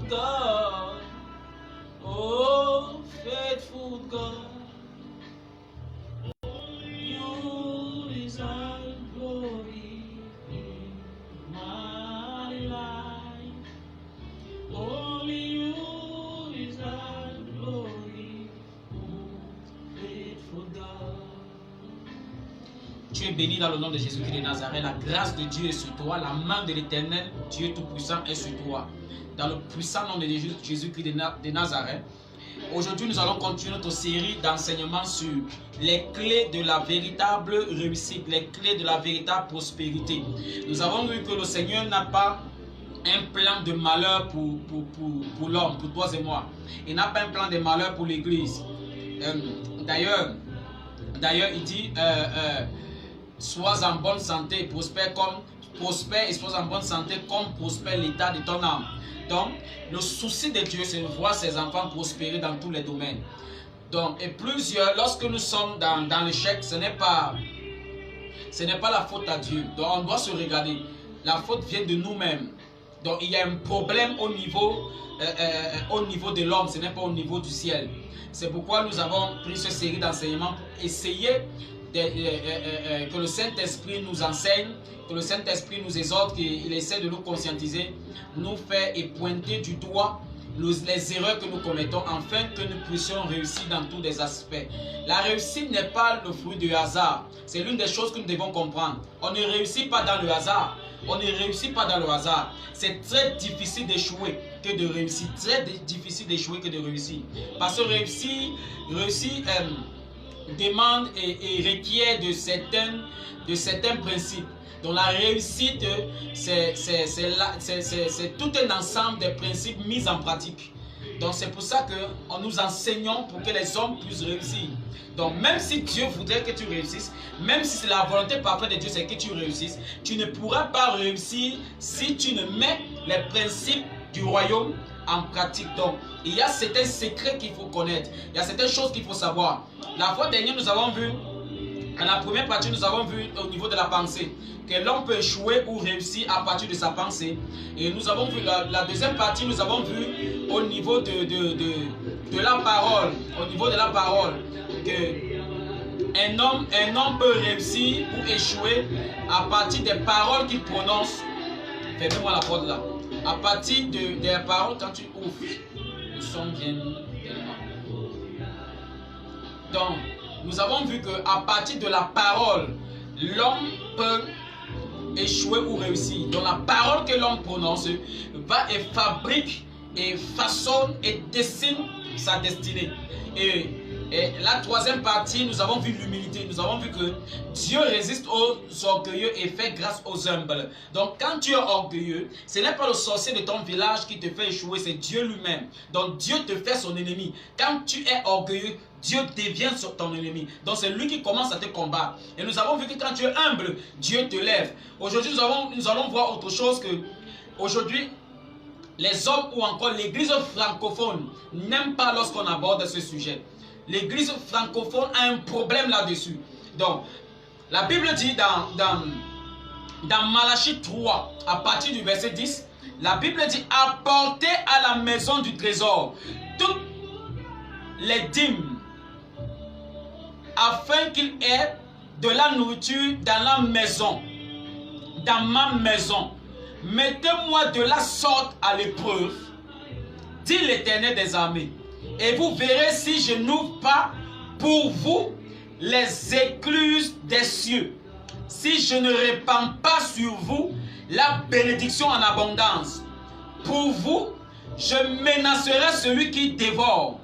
God, oh faithful God, you deserve glory in my life. Only you deserve glory, oh faithful God. Tu es béni dans le nom de Jésus-Christ de Nazareth. La grâce de Dieu est sur toi. La main de l'Éternel, Dieu Tout-Puissant, est sur toi. Dans le puissant nom de Jésus-Christ de Nazareth. Aujourd'hui, nous allons continuer notre série d'enseignements sur les clés de la véritable réussite, les clés de la véritable prospérité. Nous avons vu que le Seigneur n'a pas un plan de malheur pour l'homme, pour toi et moi. Il n'a pas un plan de malheur pour l'Église. D'ailleurs, il dit... sois en bonne santé, prospère et sois en bonne santé comme prospère l'état de ton âme. Donc, le souci de Dieu, c'est de voir ses enfants prospérer dans tous les domaines. Donc, et lorsque nous sommes dans l'échec, ce n'est pas la faute à Dieu. Donc, on doit se regarder. La faute vient de nous-mêmes. Donc, il y a un problème au niveau de l'homme, ce n'est pas au niveau du ciel. C'est pourquoi nous avons pris cette série d'enseignements pour essayer que le Saint-Esprit nous enseigne, que le Saint-Esprit nous exhorte, qu'il essaie de nous conscientiser, nous faire et pointer du doigt les erreurs que nous commettons, afin que nous puissions réussir dans tous les aspects. La réussite n'est pas le fruit du hasard. C'est l'une des choses que nous devons comprendre. On ne réussit pas dans le hasard. On ne réussit pas dans le hasard. C'est très difficile d'échouer que de réussir. Très difficile d'échouer que de réussir. Parce que réussir demande et requiert de certains principes. Donc la réussite, c'est tout un ensemble de principes mis en pratique. Donc c'est pour ça que nous enseignons pour que les hommes puissent réussir. Donc même si Dieu voudrait que tu réussisses, même si c'est la volonté parfaite de Dieu, c'est que tu réussisses, tu ne pourras pas réussir si tu ne mets les principes du royaume en pratique. Donc il y a certains secrets qu'il faut connaître, il y a certaines choses qu'il faut savoir. La fois dernière, nous avons vu, dans la première partie, nous avons vu au niveau de la pensée, que l'homme peut échouer ou réussir à partir de sa pensée. Et nous avons vu la deuxième partie, nous avons vu au niveau de la parole, au niveau de la parole, que un homme peut réussir ou échouer à partir des paroles qu'il prononce. Fermez-moi la porte là. À partir des paroles, quand tu ouvres, le son vient tellement. Donc, nous avons vu qu'à partir de la parole, l'homme peut échouer ou réussir. Donc, la parole que l'homme prononce va et fabrique et façonne et dessine sa destinée. Et la troisième partie, nous avons vu l'humilité. Nous avons vu que Dieu résiste aux orgueilleux et fait grâce aux humbles. Donc quand tu es orgueilleux, ce n'est pas le sorcier de ton village qui te fait échouer, c'est Dieu lui-même. Donc Dieu te fait son ennemi. Quand tu es orgueilleux, Dieu devient ton ennemi. Donc c'est lui qui commence à te combattre. Et nous avons vu que quand tu es humble, Dieu te lève. Aujourd'hui, nous allons voir autre chose que... Aujourd'hui, les hommes ou encore l'église francophone n'aiment pas lorsqu'on aborde ce sujet. L'église francophone a un problème là-dessus. Donc, la Bible dit dans Malachie 3, à partir du verset 10, la Bible dit « Apportez à la maison du trésor toutes les dîmes, afin qu'il y ait de la nourriture dans la maison, dans ma maison. Mettez-moi de la sorte à l'épreuve, dit l'Éternel des armées. Et vous verrez si je n'ouvre pas pour vous les écluses des cieux, si je ne répands pas sur vous la bénédiction en abondance. Pour vous, je menacerai celui qui dévore,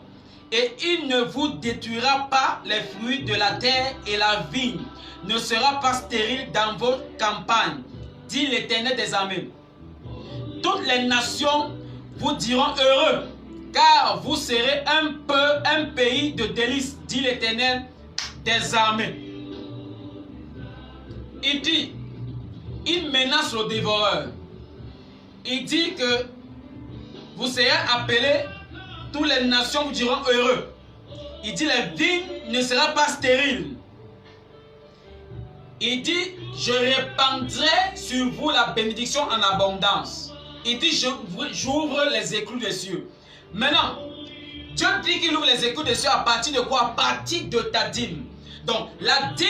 et il ne vous détruira pas les fruits de la terre, et la vigne ne sera pas stérile dans vos campagnes, dit l'Éternel des armées. Toutes les nations vous diront heureux, car vous serez un pays de délices, dit l'Éternel des armées. Il dit, il menace le dévoreur. Il dit que vous serez appelés, toutes les nations vous diront heureux. Il dit, les vignes ne seront pas stériles. Il dit, je répandrai sur vous la bénédiction en abondance. Il dit, j'ouvre les éclous des cieux. Maintenant, Dieu dit qu'il ouvre les éclous des cieux à partir de quoi? À partir de ta dîme. Donc, la dîme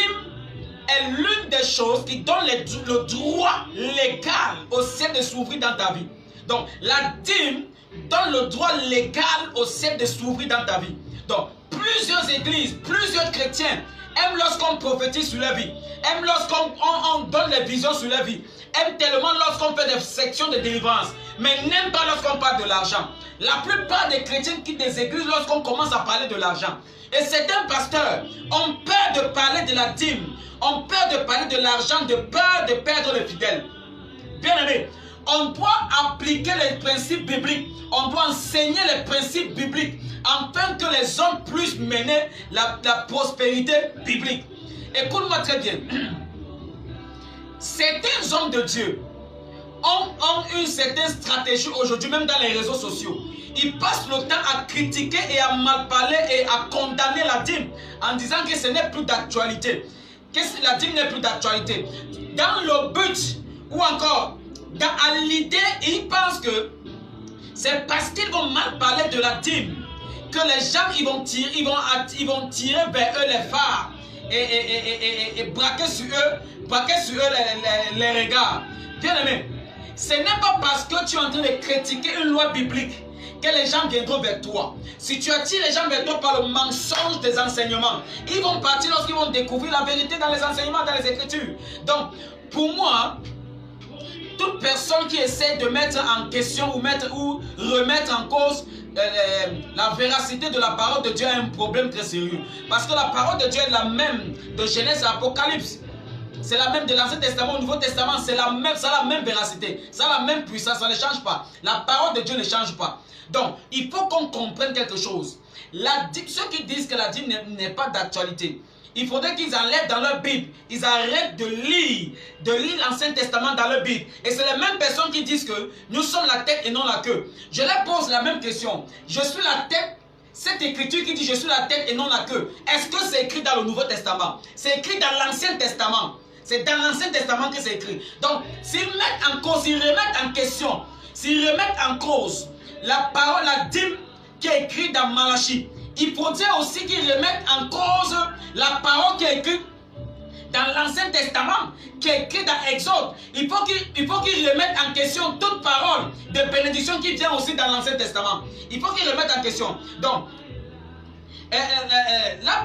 est l'une des choses qui donne le droit légal au ciel de s'ouvrir dans ta vie. Donc, la dîme donne le droit légal au ciel de s'ouvrir dans ta vie. Donc, plusieurs églises, plusieurs chrétiens aiment lorsqu'on prophétise sur leur vie, aiment lorsqu'on donne les visions sur leur vie, aiment tellement lorsqu'on fait des sections de délivrance, mais n'aiment pas lorsqu'on parle de l'argent. La plupart des chrétiens quittent des églises lorsqu'on commence à parler de l'argent. Et certains pasteurs ont peur de parler de la dîme, ont peur de parler de l'argent, de peur de perdre les fidèles. Bien aimé, on doit appliquer les principes bibliques, on doit enseigner les principes bibliques afin que les hommes puissent mener la prospérité biblique. Écoute-moi très bien. Certains hommes de Dieu ont une certaine stratégie aujourd'hui, même dans les réseaux sociaux. Ils passent le temps à critiquer et à mal parler et à condamner la dîme en disant que ce n'est plus d'actualité. Que la dîme n'est plus d'actualité. Dans le but, ou encore, à l'idée, ils pensent que c'est parce qu'ils vont mal parler de la dîme que les gens ils vont tirer vers eux les phares et braquer sur eux les regards. Bien aimé, ce n'est pas parce que tu es en train de critiquer une loi biblique que les gens viendront vers toi. Si tu attires les gens vers toi par le mensonge des enseignements, ils vont partir lorsqu'ils vont découvrir la vérité dans les enseignements, dans les Écritures. Donc, pour moi, toute personne qui essaie de mettre en question ou remettre en cause la véracité de la parole de Dieu a un problème très sérieux. Parce que la parole de Dieu est la même de Genèse à Apocalypse. C'est la même de l'Ancien Testament au Nouveau Testament. C'est la même véracité. Ça a la même puissance. Ça ne change pas. La parole de Dieu ne change pas. Donc, il faut qu'on comprenne quelque chose. Ceux qui disent que la dîme n'est pas d'actualité, il faudrait qu'ils enlèvent dans leur Bible. Ils arrêtent de lire l'Ancien Testament dans leur Bible. Et c'est les mêmes personnes qui disent que nous sommes la tête et non la queue. Je leur pose la même question. Je suis la tête. Cette écriture qui dit je suis la tête et non la queue, est-ce que c'est écrit dans le Nouveau Testament? C'est écrit dans l'Ancien Testament. C'est dans l'Ancien Testament que c'est écrit. Donc, s'ils mettent en cause, s'ils remettent en question, s'ils remettent en cause la parole, la dîme qui est écrite dans Malachie, il faudrait aussi qu'ils remettent en cause la parole qui est écrite dans l'Ancien Testament, qui est écrite dans Exode. Il faut qu'ils remettent en question toute parole de bénédiction qui vient aussi dans l'Ancien Testament. Il faut qu'ils remettent en question. Donc, la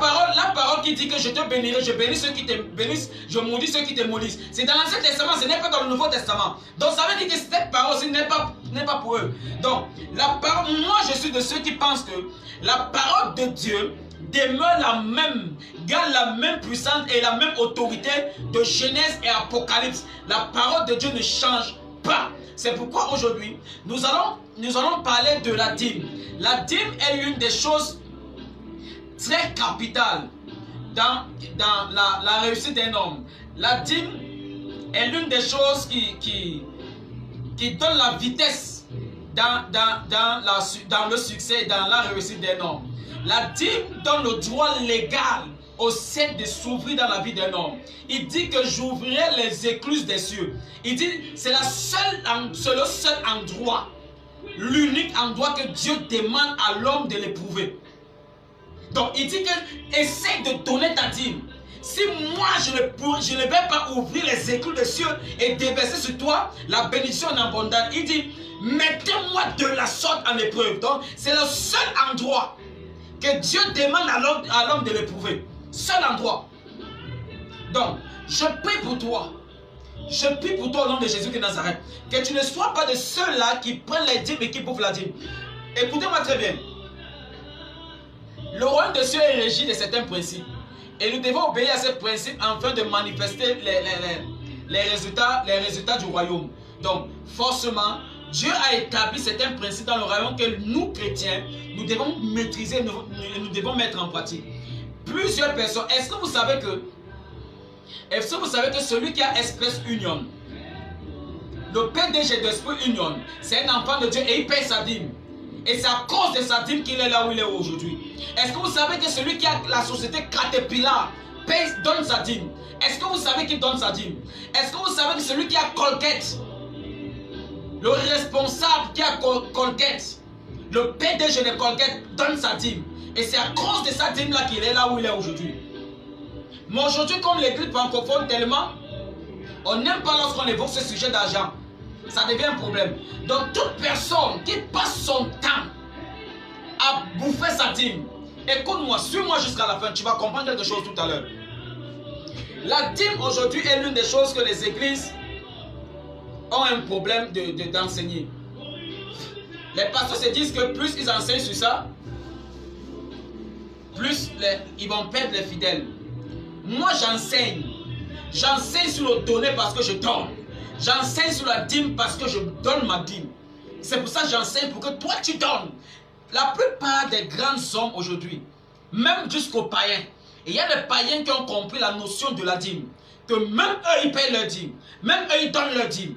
parole qui dit que je te bénirai, je bénis ceux qui te bénissent, je maudis ceux qui te maudissent. C'est dans l'Ancien Testament, ce n'est pas dans le Nouveau Testament. Donc ça veut dire que cette parole aussi n'est pas pour eux. Donc, moi je suis de ceux qui pensent que la parole de Dieu demeure la même, garde la même puissance et la même autorité de Genèse et Apocalypse. La parole de Dieu ne change pas. C'est pourquoi aujourd'hui, nous allons parler de la dîme. La dîme est l'une des choses très capitale dans la réussite d'un homme. La dîme est l'une des choses qui donne la vitesse dans le succès, dans la réussite d'un homme. La dîme donne le droit légal au ciel de s'ouvrir dans la vie d'un homme. Il dit que j'ouvrirai les écluses des cieux. Il dit c'est le seul endroit, l'unique endroit que Dieu demande à l'homme de l'éprouver. Donc il dit que essaie de donner ta dîme. Si moi je ne vais pas ouvrir les écluses des cieux et déverser sur toi la bénédiction en abondance, il dit mettez-moi de la sorte en épreuve. Donc c'est le seul endroit que Dieu demande à l'homme de l'éprouver. Seul endroit. Donc je prie pour toi. Je prie pour toi au nom de Jésus de Nazareth. Que tu ne sois pas de ceux-là qui prennent les dîmes et qui bouffent la dîme. Écoutez-moi très bien. Le royaume de Dieu est régi de certains principes. Et nous devons obéir à ces principes afin de manifester les résultats du royaume. Donc, forcément, Dieu a établi certains principes dans le royaume que nous, chrétiens, nous devons maîtriser, nous devons mettre en pratique. Plusieurs personnes, est-ce que vous savez que celui qui a Express Union, le PDG d'Express Union, c'est un enfant de Dieu et il paye sa dîme. Et c'est à cause de sa dîme qu'il est là où il est aujourd'hui. Est-ce que vous savez que celui qui a la société Caterpillar donne sa dîme? Est-ce que vous savez qu'il donne sa dîme? Est-ce que vous savez que celui qui a Colgate le responsable qui a Colgate, le PDG de Colgate donne sa dîme. Et c'est à cause de sa dîme là qu'il est là où il est aujourd'hui. Mais aujourd'hui, comme l'église francophone tellement, on n'aime pas lorsqu'on évoque ce sujet d'argent. Ça devient un problème. Donc toute personne qui passe son temps à bouffer sa dîme, écoute-moi, suis-moi jusqu'à la fin, tu vas comprendre quelque chose tout à l'heure. La dîme aujourd'hui est l'une des choses que les églises ont un problème d'enseigner. Les pasteurs se disent que plus ils enseignent sur ça, plus ils vont perdre les fidèles. Moi j'enseigne. J'enseigne sur le donner parce que je donne. J'enseigne sur la dîme parce que je donne ma dîme. C'est pour ça que j'enseigne pour que toi tu donnes. La plupart des grandes sommes aujourd'hui, même jusqu'aux païens, il y a des païens qui ont compris la notion de la dîme. Que même eux ils payent leur dîme. Même eux ils donnent leur dîme.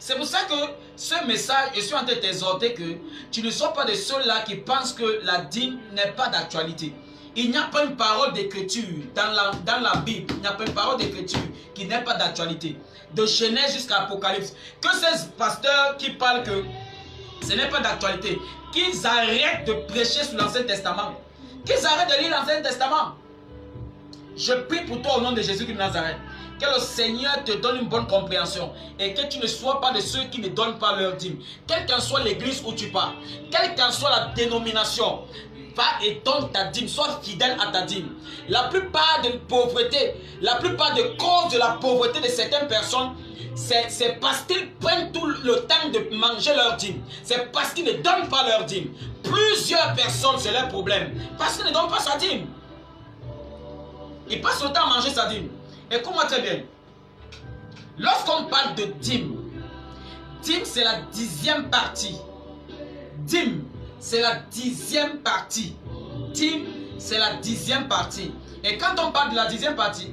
C'est pour ça que ce message, je suis en train de t'exhorter que tu ne sois pas de ceux-là qui pensent que la dîme n'est pas d'actualité. Il n'y a pas une parole d'écriture dans la Bible, il n'y a pas une parole d'écriture qui n'est pas d'actualité. De Genèse jusqu'à Apocalypse. Que ces pasteurs qui parlent que ce n'est pas d'actualité, qu'ils arrêtent de prêcher sur l'Ancien Testament. Qu'ils arrêtent de lire l'Ancien Testament. Je prie pour toi au nom de Jésus de Nazareth. Que le Seigneur te donne une bonne compréhension et que tu ne sois pas de ceux qui ne donnent pas leur dîme. Quelle qu'en soit l'église où tu pars, quelle qu'en soit la dénomination, va et donne ta dîme, sois fidèle à ta dîme. La plupart de pauvreté, la plupart de causes de la pauvreté de certaines personnes, c'est parce qu'ils prennent tout le temps de manger leur dîme. C'est parce qu'ils ne donnent pas leur dîme. Plusieurs personnes, c'est leur problème. Parce qu'ils ne donnent pas sa dîme. Ils passent le temps à manger sa dîme. Écoute-moi très bien. Lorsqu'on parle de dîme, dîme c'est la 10e partie. Dîme, c'est la 10e partie. Dîme, c'est la 10e partie. Et quand on parle de la 10e partie,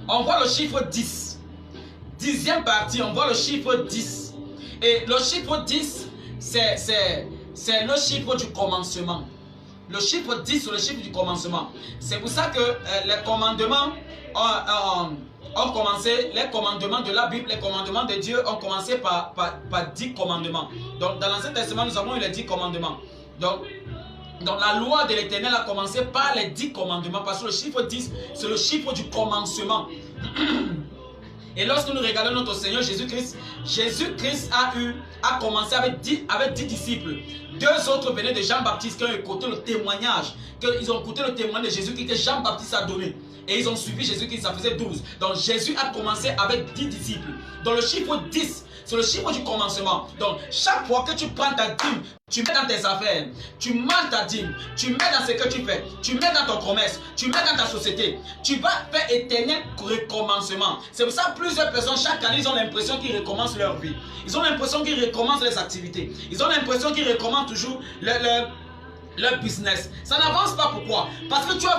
on voit le chiffre 10. 10e partie, on voit le chiffre 10. Et le chiffre 10, c'est le chiffre du commencement. Le chiffre 10, c'est le chiffre du commencement. C'est pour ça que les commandements ont commencé, les commandements de la Bible, les commandements de Dieu ont commencé par 10 commandements. Donc dans l'Ancien Testament, nous avons eu les 10 commandements. Donc la loi de l'Éternel a commencé par les 10 commandements, parce que le chiffre 10, c'est le chiffre du commencement. Et lorsque nous regardons notre Seigneur Jésus-Christ, Jésus-Christ a commencé avec 10 disciples. 2 autres venaient de Jean-Baptiste qui ont écouté le témoignage, qu'ils ont écouté le témoignage de Jésus-Christ que Jean-Baptiste a donné. Et ils ont suivi Jésus-Christ, ça faisait 12. Donc Jésus a commencé avec 10 disciples. Donc le chiffre 10, c'est le chiffre du commencement. Donc chaque fois que tu prends ta dîme, tu mets dans tes affaires, tu manges ta dîme, tu mets dans ce que tu fais, tu mets dans ton commerce, tu mets dans ta société, tu vas faire éternel recommencement. C'est pour ça que plusieurs personnes, chaque année, ils ont l'impression qu'ils recommencent leur vie. Ils ont l'impression qu'ils recommencent leurs activités. Ils ont l'impression qu'ils recommencent toujours leur business. Ça n'avance pas. Pourquoi? Parce que tu as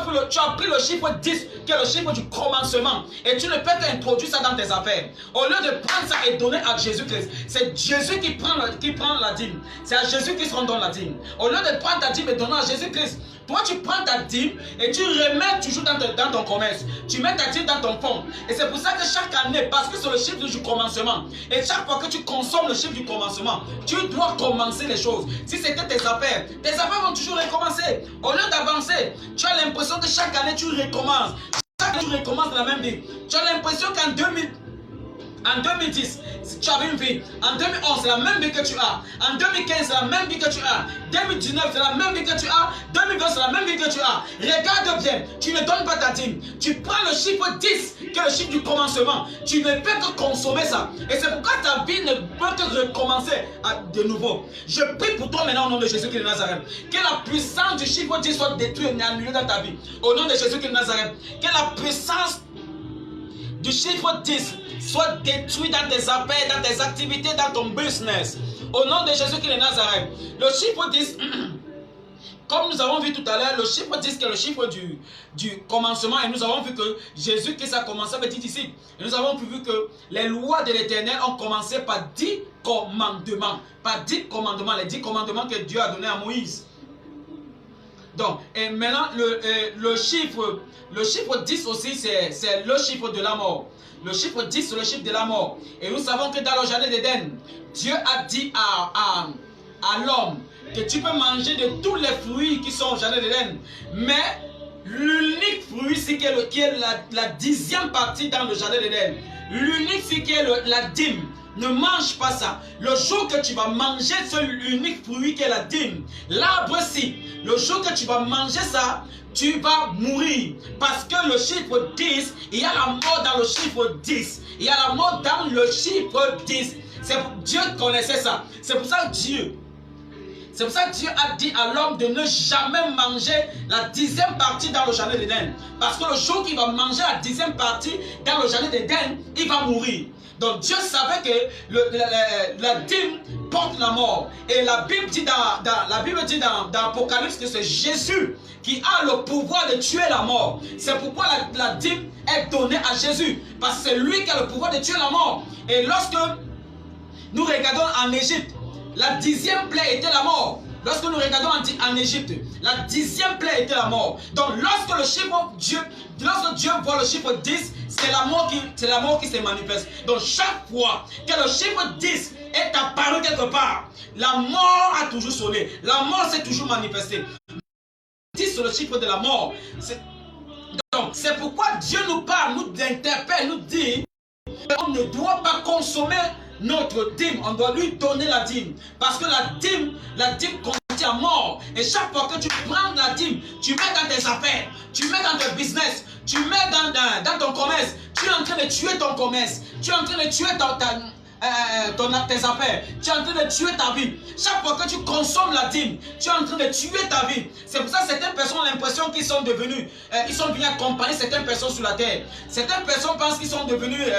pris le chiffre 10, qui est le chiffre du commencement, et tu ne peux qu'introduire ça dans tes affaires. Au lieu de prendre ça et donner à Jésus-Christ, c'est Jésus qui prend la dîme. C'est à Jésus-Christ qu'on donne la dîme. Au lieu de prendre ta dîme et donner à Jésus-Christ, toi tu prends ta dîme et tu remets toujours dans ton commerce. Tu mets ta dîme dans ton fonds. Et c'est pour ça que chaque année, parce que c'est le chiffre du commencement, et chaque fois que tu consommes le chiffre du commencement, tu dois commencer les choses. Si c'était tes affaires vont toujours recommencer. Au lieu d'avancer, tu as l'impression que chaque année tu recommences. Chaque année tu recommences la même vie. Tu as l'impression qu'en 2010, tu avais une vie. En 2011, c'est la même vie que tu as. En 2015, c'est la même vie que tu as. 2019, c'est la même vie que tu as. 2020, c'est la même vie que tu as. Regarde bien, tu ne donnes pas ta dîme. Tu prends le chiffre 10, qui est le chiffre du commencement. Tu ne peux que consommer ça. Et c'est pourquoi ta vie ne peut que recommencer de nouveau. Je prie pour toi maintenant au nom de Jésus-Christ de Nazareth. Que la puissance du chiffre 10 soit détruite et annulée dans ta vie. Au nom de Jésus-Christ de Nazareth. Que la puissance du chiffre 10 soit détruit dans tes affaires, dans tes activités, dans ton business. Au nom de Jésus-Christ de Nazareth. Le chiffre 10, comme nous avons vu tout à l'heure, le chiffre 10 qui est le chiffre du commencement. Et nous avons vu que Jésus-Christ a commencé avec 10 disciples. Et nous avons vu que les lois de l'Éternel ont commencé par 10 commandements. Par 10 commandements, les 10 commandements que Dieu a donnés à Moïse. Donc, et maintenant, le chiffre 10 aussi, c'est le chiffre de la mort. Le chiffre 10, c'est le chiffre de la mort. Et nous savons que dans le jardin d'Éden, Dieu a dit à l'homme que tu peux manger de tous les fruits qui sont au jardin d'Éden. Mais l'unique fruit, c'est qui est la 10e partie dans le jardin d'Éden. L'unique, c'est qui est la dîme. Ne mange pas ça. Le jour que tu vas manger ce unique fruit qui est la dîme, l'arbre-ci, le jour que tu vas manger ça, tu vas mourir. Parce que le chiffre 10, il y a la mort dans le chiffre 10. Il y a la mort dans le chiffre 10. Dieu connaissait ça. C'est pour ça que Dieu a dit à l'homme de ne jamais manger la 10e partie dans le jardin d'Éden. Parce que le jour qu'il va manger la 10e partie dans le jardin d'Éden, il va mourir. Donc Dieu savait que la dîme porte la mort. Et la Bible dit dans Apocalypse que c'est Jésus qui a le pouvoir de tuer la mort. C'est pourquoi la dîme est donnée à Jésus. Parce que c'est lui qui a le pouvoir de tuer la mort. Et lorsque nous regardons en Égypte, la 10e plaie était la mort. Lorsque nous regardons en Égypte, la 10e plaie était la mort. Donc lorsque Dieu voit le chiffre 10, c'est la mort qui se manifeste. Donc chaque fois que le chiffre 10 est apparu quelque part, la mort a toujours sonné. La mort s'est toujours manifestée. 10 c'est le chiffre de la mort. Donc c'est pourquoi Dieu nous parle, nous interpelle, nous dit qu'on ne doit pas consommer notre dîme, on doit lui donner la dîme. Parce que la dîme contient la mort. Et chaque fois que tu prends la dîme, tu mets dans tes affaires, tu mets dans ton business, tu mets dans ton commerce, tu es en train de tuer ton commerce, tu es en train de tuer tes affaires, tu es en train de tuer ta vie. Chaque fois que tu consommes la dîme, tu es en train de tuer ta vie. C'est pour ça que certaines personnes ont l'impression qu'ils sont devenus, ils sont venus accompagner certaines personnes sur la terre. Certaines personnes pensent qu'ils sont devenus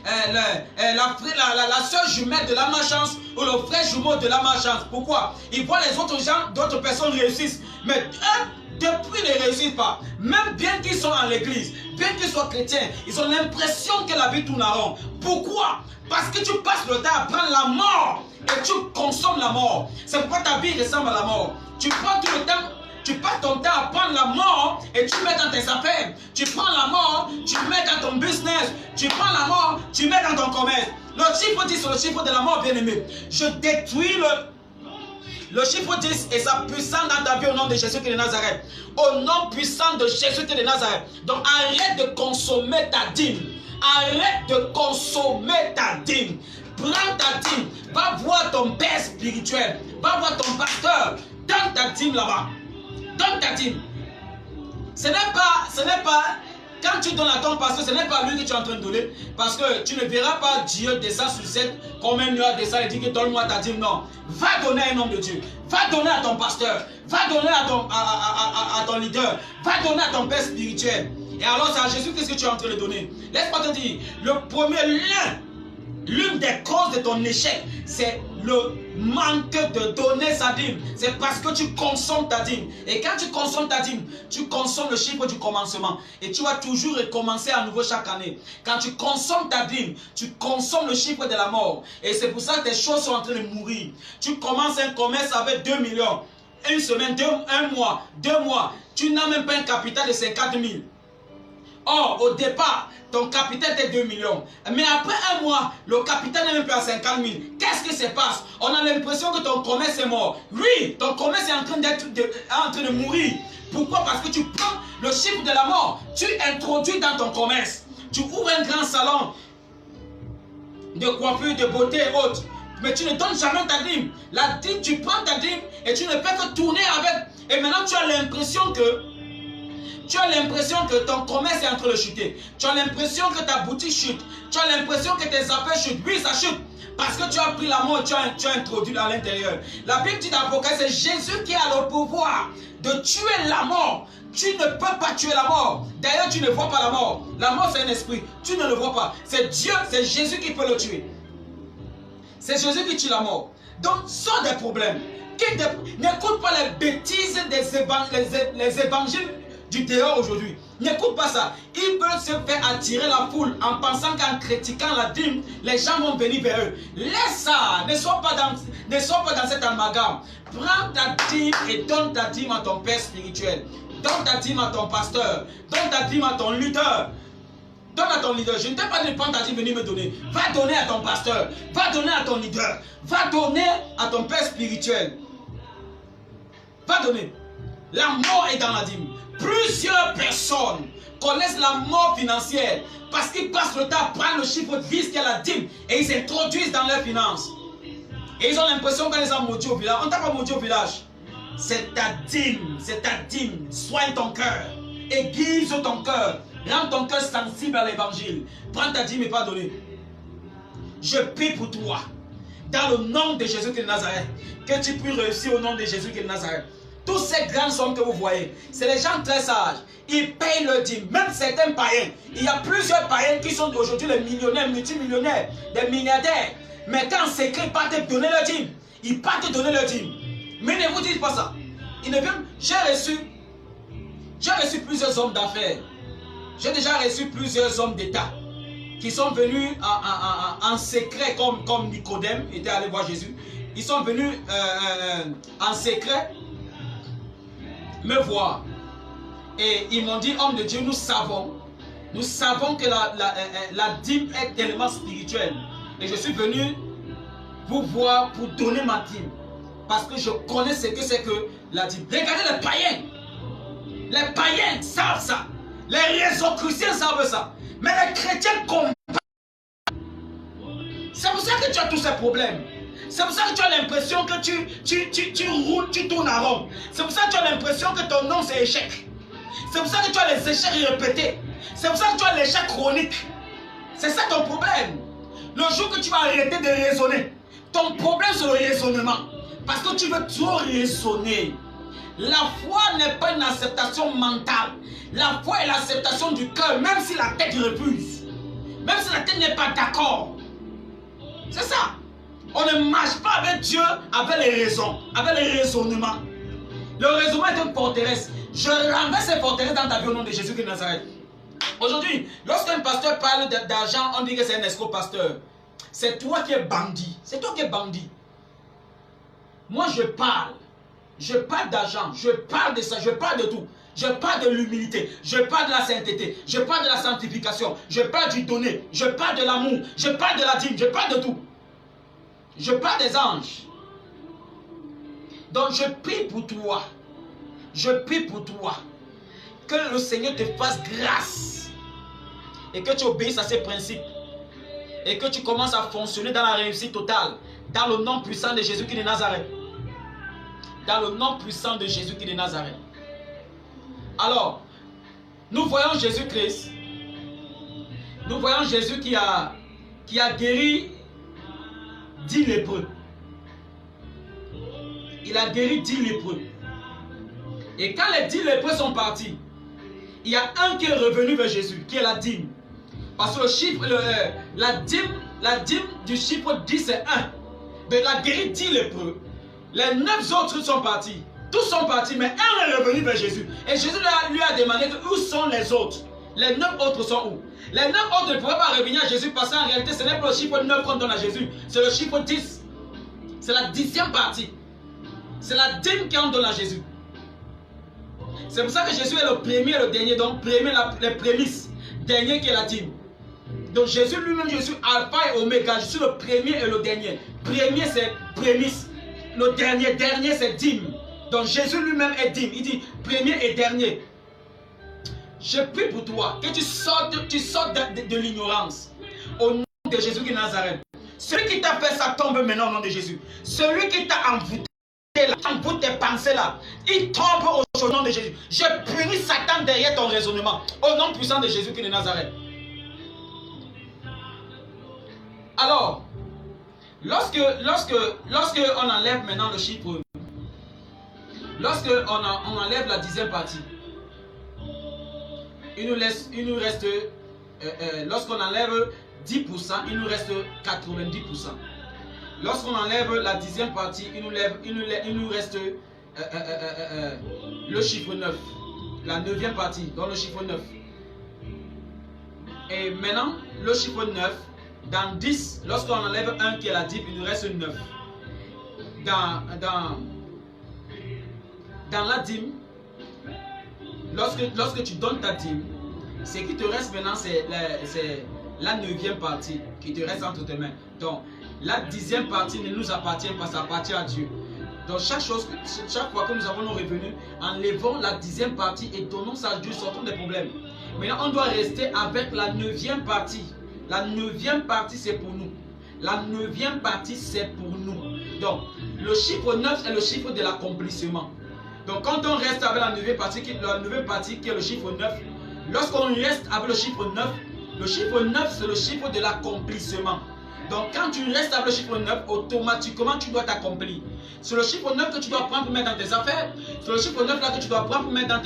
la soeur jumelle de la malchance ou le frère jumeau de la malchance. Pourquoi? Ils voient les autres gens, d'autres personnes réussissent, mais eux, depuis, ils ne réussissent pas. Même bien qu'ils soient en l'église, bien qu'ils soient chrétiens, ils ont l'impression que la vie tourne en rond. Pourquoi? Parce que tu passes le temps à prendre la mort et tu consommes la mort. C'est pourquoi ta vie ressemble à la mort. Tu prends tout le temps. Tu passes ton temps à prendre la mort et tu mets dans tes affaires. Tu prends la mort, tu mets dans ton business. Tu prends la mort, tu mets dans ton commerce. Le chiffre 10 c'est le chiffre de la mort, bien aimé. Je détruis le chiffre 10 et sa puissance dans ta vie au nom de Jésus-Christ de Nazareth. Au nom puissant de Jésus-Christ de Nazareth. Donc arrête de consommer ta dîme. Arrête de consommer ta dîme. Prends ta dîme. Va voir ton père spirituel. Va voir ton pasteur. Donne ta dîme là-bas. Donne ta dîme. Ce n'est pas quand tu donnes à ton pasteur, ce n'est pas lui que tu es en train de donner. Parce que tu ne verras pas Dieu descendre sur cette comme un nuage descend et dit que donne-moi ta dîme. Non. Va donner à un homme de Dieu. Va donner à ton pasteur. Va donner à ton leader. Va donner à ton père spirituel. Et alors c'est à Jésus qu'est-ce que tu es en train de donner. Laisse-moi te dire, l'une des causes de ton échec, c'est le manque de donner sa dîme. C'est parce que tu consommes ta dîme. Et quand tu consommes ta dîme, tu consommes le chiffre du commencement. Et tu vas toujours recommencer à nouveau chaque année. Quand tu consommes ta dîme, tu consommes le chiffre de la mort. Et c'est pour ça que tes choses sont en train de mourir. Tu commences un commerce avec 2 millions. Une semaine, un mois, 2 mois. Tu n'as même pas un capital de 50 000. Or, au départ, ton capital était 2 millions. Mais après un mois, le capital n'est même plus à 50 000. Qu'est-ce qui se passe? On a l'impression que ton commerce est mort. Oui, ton commerce est en train de mourir. Pourquoi? Parce que tu prends le chiffre de la mort, tu introduis dans ton commerce. Tu ouvres un grand salon de coiffure, de beauté et autres. Mais tu ne donnes jamais ta dîme. La dîme, tu prends ta dîme et tu ne peux que tourner avec. Et maintenant, tu as l'impression que ton commerce est en train de chuter. Tu as l'impression que ta boutique chute. Tu as l'impression que tes affaires chutent. Oui, ça chute. Parce que tu as pris la mort et tu as introduit à l'intérieur. La Bible dit dans l'Apocalypse, c'est Jésus qui a le pouvoir de tuer la mort. Tu ne peux pas tuer la mort. D'ailleurs, tu ne vois pas la mort. La mort, c'est un esprit. Tu ne le vois pas. C'est Dieu, c'est Jésus qui peut le tuer. C'est Jésus qui tue la mort. Donc, sors des problèmes. N'écoute pas les bêtises les évangiles du dehors aujourd'hui. N'écoute pas ça. Ils veulent se faire attirer la foule en pensant qu'en critiquant la dîme, les gens vont venir vers eux. Laisse ça. Ne sois pas Ne sois pas dans cet amalgame. Prends ta dîme et donne ta dîme à ton père spirituel. Donne ta dîme à ton pasteur. Donne ta dîme à ton leader. Donne à ton leader. Je ne t'ai pas dit de prendre ta dîme, venir me donner. Va donner à ton pasteur. Va donner à ton leader. Va donner à ton père spirituel. Va donner. La mort est dans la dîme. Plusieurs personnes connaissent la mort financière parce qu'ils passent le temps à prendre le chiffre 10 qui est la dîme et ils s'introduisent dans leurs finances. Et ils ont l'impression qu'on les a maudits au village. On t'a pas maudit au village. C'est ta dîme, c'est ta dîme. Soigne ton cœur, aiguise ton cœur, rends ton cœur sensible à l'évangile. Prends ta dîme et pas donner. Je prie pour toi, dans le nom de Jésus de Nazareth, que tu puisses réussir au nom de Jésus de Nazareth. Tous ces grandes sommes que vous voyez, c'est les gens très sages. Ils payent le dîme. Même certains païens. Il y a plusieurs païens qui sont aujourd'hui les millionnaires, multimillionnaires, des milliardaires. Mais quand c'est secret, ils partent te donner le dîme. Ils partent te donner le dîme. Mais ne vous dites pas ça. J'ai reçu plusieurs hommes d'affaires. J'ai déjà reçu plusieurs hommes d'État qui sont venus en secret, comme Nicodème était allé voir Jésus. Ils sont venus en secret me voir. Et ils m'ont dit, homme de Dieu, nous savons que la dîme est tellement spirituelle. Et je suis venu vous voir pour donner ma dîme. Parce que je connais ce que c'est que la dîme. Regardez les païens. Les païens savent ça. Les réseaux chrétiens savent ça. Mais les chrétiens comprennent. C'est pour ça que tu as tous ces problèmes. C'est pour ça que tu as l'impression que tu roules, tu tournes à rond. C'est pour ça que tu as l'impression que ton nom c'est échec. C'est pour ça que tu as les échecs répétés. C'est pour ça que tu as l'échec chronique. C'est ça ton problème. Le jour que tu vas arrêter de raisonner, ton problème c'est le raisonnement. Parce que tu veux trop raisonner. La foi n'est pas une acceptation mentale. La foi est l'acceptation du cœur, même si la tête refuse. Même si la tête n'est pas d'accord. C'est ça. On ne marche pas avec Dieu avec les raisons, avec les raisonnements. Le raisonnement est une forteresse. Je renverse ces forteresses dans ta vie au nom de Jésus de Nazareth. Aujourd'hui, lorsqu'un pasteur parle d'argent, on dit que c'est un escroc pasteur. C'est toi qui es bandit. C'est toi qui es bandit. Moi, je parle. Je parle d'argent. Je parle de ça. Je parle de tout. Je parle de l'humilité. Je parle de la sainteté. Je parle de la sanctification. Je parle du donner. Je parle de l'amour. Je parle de la dîme. Je parle de tout. Je parle des anges. Donc, je prie pour toi. Je prie pour toi. Que le Seigneur te fasse grâce. Et que tu obéisses à ses principes. Et que tu commences à fonctionner dans la réussite totale. Dans le nom puissant de Jésus qui est de Nazareth. Dans le nom puissant de Jésus qui est de Nazareth. Alors, nous voyons Jésus-Christ. Nous voyons Jésus qui a guéri 10 lépreux. Il a guéri 10 lépreux. Et quand les 10 lépreux sont partis, il y a un qui est revenu vers Jésus, qui est la dîme. Parce que le chiffre, la dîme du chiffre 10 c'est 1. Mais il a guéri 10 lépreux. Les 9 autres sont partis. Tous sont partis, mais un est revenu vers Jésus. Et Jésus lui a demandé où sont les autres. Les 9 autres sont où? Les 9 autres ne pouvaient pas revenir à Jésus parce qu'en réalité, ce n'est pas le chiffre 9 qu'on donne à Jésus. C'est le chiffre 10. C'est la 10e partie. C'est la dîme qu'on donne à Jésus. C'est pour ça que Jésus est le premier et le dernier. Donc, premier, les prémices. Dernier qui est la dîme. Donc, Jésus lui-même, je suis alpha et oméga. Je suis le premier et le dernier. Premier, c'est prémisse. Le dernier c'est dîme. Donc, Jésus lui-même est dîme. Il dit premier et dernier. Je prie pour toi que tu sortes de l'ignorance. Au nom de Jésus de Nazareth. Celui qui t'a fait ça tombe maintenant au nom de Jésus. Celui qui t'a envoûté tes pensées là, il tombe au nom de Jésus. Je punis Satan derrière ton raisonnement. Au nom puissant de Jésus de Nazareth. Alors, lorsque on enlève maintenant le chiffre, lorsque on enlève la 10e partie, il nous reste, lorsqu'on enlève 10%, il nous reste 90%. Lorsqu'on enlève la 10e partie, il nous reste le chiffre 9. La 9e partie, donc le chiffre 9. Et maintenant, le chiffre 9, dans 10, lorsqu'on enlève 1 qui est la dîme, il nous reste 9. dans la dîme, lorsque tu donnes ta dîme, ce qui te reste maintenant, c'est la 9e partie qui te reste entre tes mains. Donc, la 10e partie ne nous appartient pas, ça appartient à Dieu. Donc, chaque fois que nous avons nos revenus, enlevons la 10e partie et donnons ça à Dieu, sortons des problèmes. Maintenant, on doit rester avec la 9e partie. La 9e partie, c'est pour nous. La 9e partie, c'est pour nous. Donc, le chiffre 9 est le chiffre de l'accomplissement. Donc, quand on reste avec la 9e partie, qui est le chiffre 9, lorsqu'on reste avec le chiffre 9, c'est le chiffre de l'accomplissement. Donc, quand tu restes avec le chiffre 9, automatiquement, tu dois t'accomplir. C'est le chiffre 9 que tu dois prendre pour mettre dans tes affaires. C'est le chiffre 9 là que tu dois prendre pour mettre dans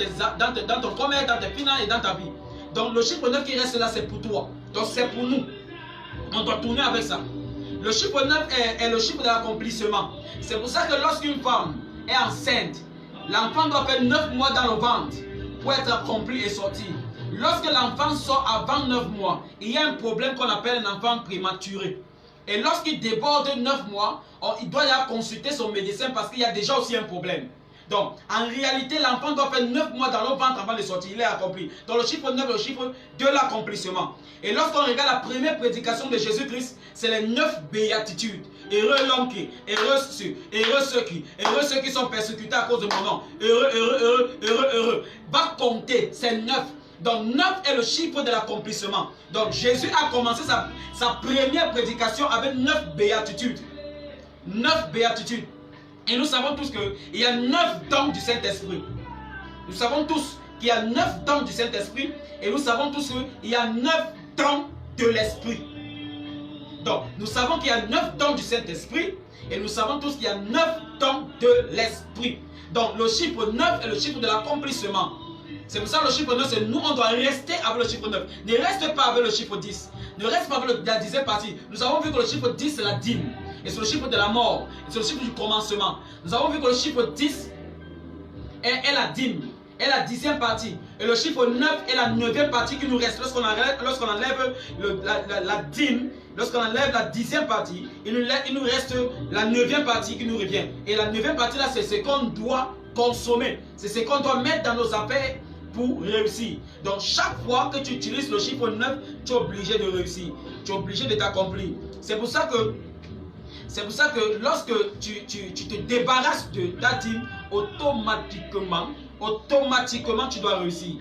ton commerce, dans tes finances et dans ta vie. Donc, le chiffre 9 qui reste là, c'est pour toi. Donc, c'est pour nous. On doit tourner avec ça. Le chiffre 9 est le chiffre de l'accomplissement. C'est pour ça que lorsqu'une femme est enceinte, l'enfant doit faire 9 mois dans le ventre pour être accompli et sortir. Lorsque l'enfant sort avant 9 mois, il y a un problème qu'on appelle un enfant prématuré. Et lorsqu'il déborde 9 mois, il doit aller consulter son médecin parce qu'il y a déjà aussi un problème. Donc, en réalité, l'enfant doit faire 9 mois dans le ventre avant de sortir. Il est accompli. Donc, le chiffre 9 est le chiffre de l'accomplissement. Et lorsqu'on regarde la première prédication de Jésus-Christ, c'est les 9 béatitudes. Heureux l'homme qui, heureux ceux qui sont persécutés à cause de mon nom. Heureux. Va compter, c'est 9. Donc 9 est le chiffre de l'accomplissement. Donc Jésus a commencé sa première prédication avec 9 béatitudes. 9 béatitudes. Et nous savons tous qu'il y a 9 dons du Saint-Esprit. Nous savons tous qu'il y a 9 dons du Saint-Esprit. Et nous savons tous qu'il y a 9 dons de l'Esprit. Donc nous savons qu'il y a 9 dons du Saint-Esprit. Et nous savons tous qu'il y a 9 dons de l'Esprit. Donc le chiffre 9 est le chiffre de l'accomplissement. C'est pour ça que le chiffre 9, c'est nous, on doit rester avec le chiffre 9. Ne reste pas avec le chiffre 10. Ne reste pas avec la 10e partie. Nous avons vu que le chiffre 10, c'est la dîme. Et c'est le chiffre de la mort. Et c'est le chiffre du commencement. Nous avons vu que le chiffre 10 est la dîme. Est la 10e partie. Et le chiffre 9 est la 9e partie qui nous reste. Lorsqu'on enlève la dîme, lorsqu'on enlève la 10e partie, il nous reste la 9e partie qui nous revient. Et la 9e partie là, c'est ce qu'on doit consommer. C'est ce qu'on doit mettre dans nos affaires pour réussir. Donc chaque fois que tu utilises le chiffre 9, tu es obligé de réussir. Tu es obligé de t'accomplir. C'est pour ça que lorsque tu te débarrasses de ta dîme, automatiquement tu dois réussir.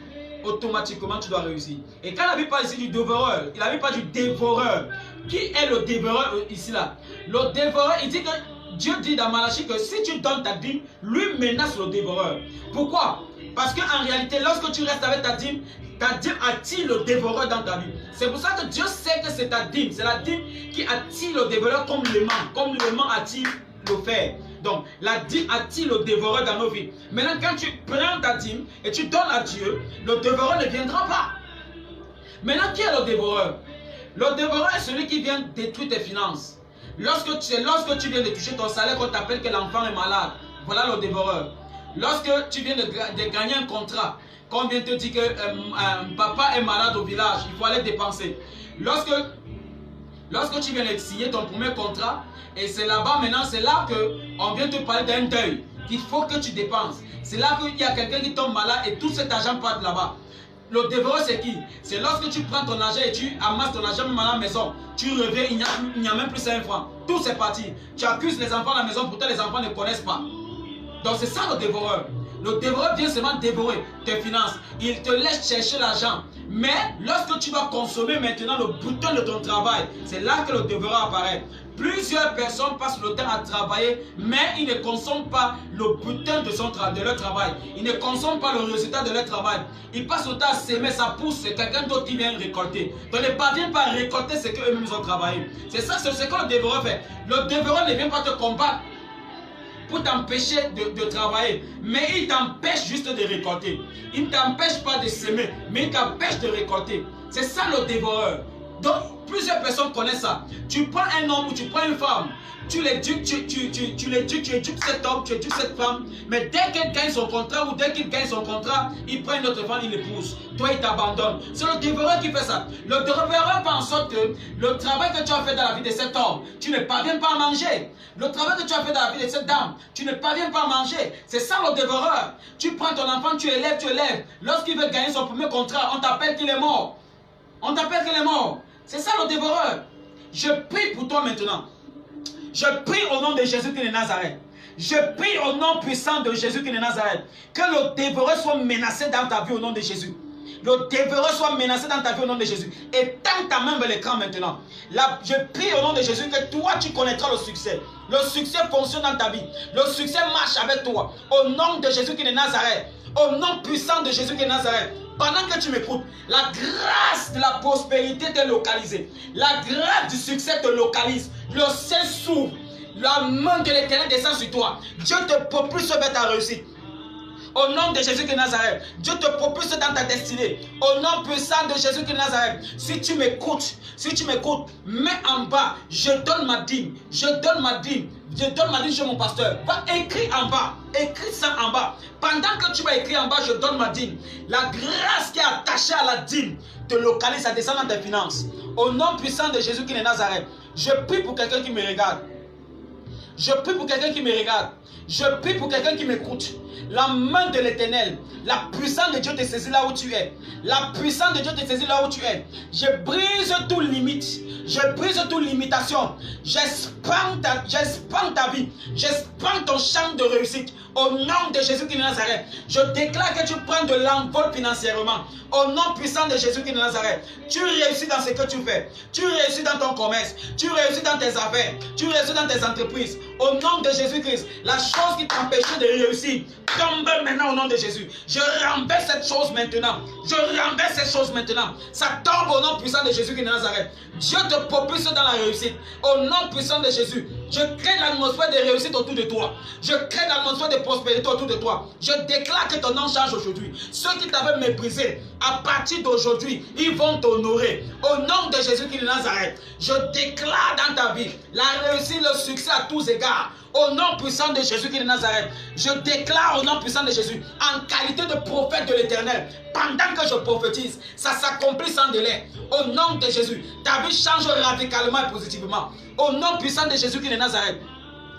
Automatiquement tu dois réussir. Et quand la Bible parle ici du dévoreur, il n'a pas du dévoreur. Qui est le dévoreur ici là? Le dévoreur, il dit que Dieu dit dans Malachie que si tu donnes ta dîme, lui menace le dévoreur. Pourquoi? Parce qu'en réalité, lorsque tu restes avec ta dîme attire le dévoreur dans ta vie. C'est pour ça que Dieu sait que c'est ta dîme. C'est la dîme qui attire le dévoreur comme l'aimant attire le fer. Donc, la dîme attire le dévoreur dans nos vies. Maintenant, quand tu prends ta dîme et tu donnes à Dieu, le dévoreur ne viendra pas. Maintenant, qui est le dévoreur? Le dévoreur est celui qui vient détruire tes finances. Lorsque tu viens de toucher ton salaire, qu'on t'appelle que l'enfant est malade, voilà le dévoreur. Lorsque tu viens de gagner un contrat, qu'on vient te dire que papa est malade au village, il faut aller dépenser. Lorsque tu viens de signer ton premier contrat, et c'est là-bas maintenant, c'est là qu'on vient te parler d'un deuil, qu'il faut que tu dépenses. C'est là qu'il y a quelqu'un qui tombe malade et tout cet argent part là-bas. Le dévoreur, c'est qui? C'est lorsque tu prends ton argent et tu amasses ton argent même à la maison. Tu reviens, il n'y a même plus 5 francs. Tout c'est parti. Tu accuses les enfants à la maison, pourtant les enfants ne connaissent pas. Donc c'est ça le dévoreur. Le dévoreur vient seulement dévorer tes finances. Il te laisse chercher l'argent. Mais lorsque tu vas consommer maintenant le bouton de ton travail, c'est là que le dévoreur apparaît. Plusieurs personnes passent le temps à travailler, mais ils ne consomment pas le butin de leur travail. Ils ne consomment pas le résultat de leur travail. Ils passent le temps à s'aimer, ça pousse, c'est quelqu'un d'autre qui vient récolter. Donc ils ne parviennent pas à récolter ce qu'eux-mêmes ont travaillé. C'est ça, c'est ce que le dévoreur fait. Le dévoreur ne vient pas te combattre pour t'empêcher de travailler, mais il t'empêche juste de récolter. Il ne t'empêche pas de s'aimer, mais il t'empêche de récolter. C'est ça le dévoreur. Donc, plusieurs personnes connaissent ça. Tu prends un homme ou tu prends une femme, tu l'éduques, tu éduques cet homme, tu éduques cette femme, mais dès qu'elle gagne son contrat ou dès qu'il gagne son contrat, il prend une autre femme, il l'épouse. Toi, il t'abandonne. C'est le dévoreur qui fait ça. Le dévoreur fait en sorte que le travail que tu as fait dans la vie de cet homme, tu ne parviens pas à manger. Le travail que tu as fait dans la vie de cette dame, tu ne parviens pas à manger. C'est ça le dévoreur. Tu prends ton enfant, tu élèves. Lorsqu'il veut gagner son premier contrat, on t'appelle qu'il est mort. On t'appelle qu'il est mort. C'est ça le dévoreur. Je prie pour toi maintenant. Je prie au nom de Jésus qui est de Nazareth. Je prie au nom puissant de Jésus qui est de Nazareth. Que le dévoreur soit menacé dans ta vie au nom de Jésus. Le dévoreur soit menacé dans ta vie au nom de Jésus. Et tends ta main vers l'écran maintenant. Là, je prie au nom de Jésus que toi tu connaîtras le succès. Le succès fonctionne dans ta vie. Le succès marche avec toi. Au nom de Jésus qui est de Nazareth. Au nom puissant de Jésus qui est de Nazareth. Pendant que tu m'écoutes, la grâce de la prospérité t'est localisée. La grâce du succès te localise. Le ciel s'ouvre. La main de l'Éternel descend sur toi. Dieu te propulse vers ta réussite. Au nom de Jésus de Nazareth, Dieu te propulse dans ta destinée. Au nom puissant de Jésus de Nazareth, si tu m'écoutes, mets en bas, je donne ma dîme, je donne ma dîme chez mon pasteur. Va écrire en bas, écris ça en bas. Pendant que tu vas écrire en bas, je donne ma dîme. La grâce qui est attachée à la dîme te localise, ça descend dans tes finances. Au nom puissant de Jésus de Nazareth, je prie pour quelqu'un qui me regarde. Je prie pour quelqu'un qui me regarde. Je prie pour quelqu'un qui m'écoute. La main de l'Éternel, la puissance de Dieu te saisit là où tu es. La puissance de Dieu te saisit là où tu es. Je brise toute limite. Je brise toute limitation. J'expande ta vie. J'expande ton champ de réussite. Au nom de Jésus qui est de Nazareth, je déclare que tu prends de l'envol financièrement. Au nom puissant de Jésus qui est de Nazareth, tu réussis dans ce que tu fais. Tu réussis dans ton commerce. Tu réussis dans tes affaires. Tu réussis dans tes entreprises. Au nom de Jésus-Christ, la chose qui t'empêchait de réussir tombe maintenant au nom de Jésus. Je renverse cette chose maintenant. Je renverse cette chose maintenant. Ça tombe au nom puissant de Jésus qui est de Nazareth. Dieu te propulse dans la réussite. Au nom puissant de Jésus, je crée l'atmosphère de réussite autour de toi. Je crée l'atmosphère de prospérité autour de toi. Je déclare que ton nom change aujourd'hui. Ceux qui t'avaient méprisé, à partir d'aujourd'hui, ils vont t'honorer. Au nom de Jésus qui est de Nazareth, je déclare dans ta vie la réussite, le succès à tous égards. Au nom puissant de Jésus qui est de Nazareth, je déclare au nom puissant de Jésus, en qualité de prophète de l'Éternel, pendant que je prophétise, ça s'accomplit sans délai. Au nom de Jésus, ta vie change radicalement et positivement. Au nom puissant de Jésus qui est de Nazareth,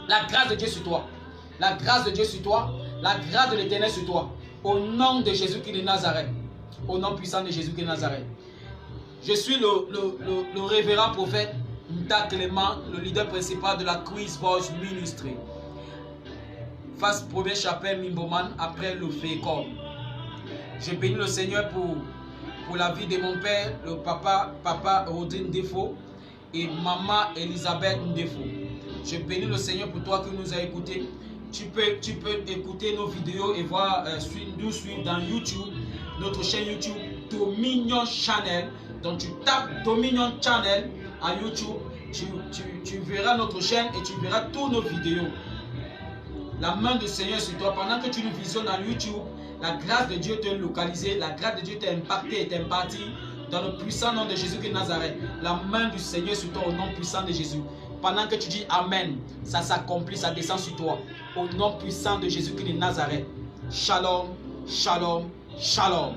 la grâce de Dieu sur toi. La grâce de Dieu sur toi. La grâce de l'Éternel sur toi. Au nom de Jésus qui est de Nazareth. Au nom puissant de Jésus qui est de Nazareth. Je suis le révérend prophète Nta Clément, le leader principal de la Quiz Voice Ministry. Face première chapelle Mimboman, après le Fécom. Je bénis le Seigneur pour la vie de mon père, le papa Rodin Defo et maman Elisabeth Defo. Je bénis le Seigneur pour toi qui nous a écoutés. Tu peux écouter nos vidéos et voir, nous suivre dans YouTube, notre chaîne YouTube Dominion Channel. Donc tu tapes Dominion Channel à YouTube, tu verras notre chaîne et tu verras toutes nos vidéos. La main du Seigneur sur toi, pendant que tu nous visionnes dans YouTube, la grâce de Dieu t'a localisé, la grâce de Dieu t'a impacté et t'a imparti dans le puissant nom de Jésus qui est de Nazareth. La main du Seigneur sur toi au nom puissant de Jésus. Pendant que tu dis Amen, ça s'accomplit, ça descend sur toi. Au nom puissant de Jésus qui est de Nazareth. Shalom, shalom, shalom.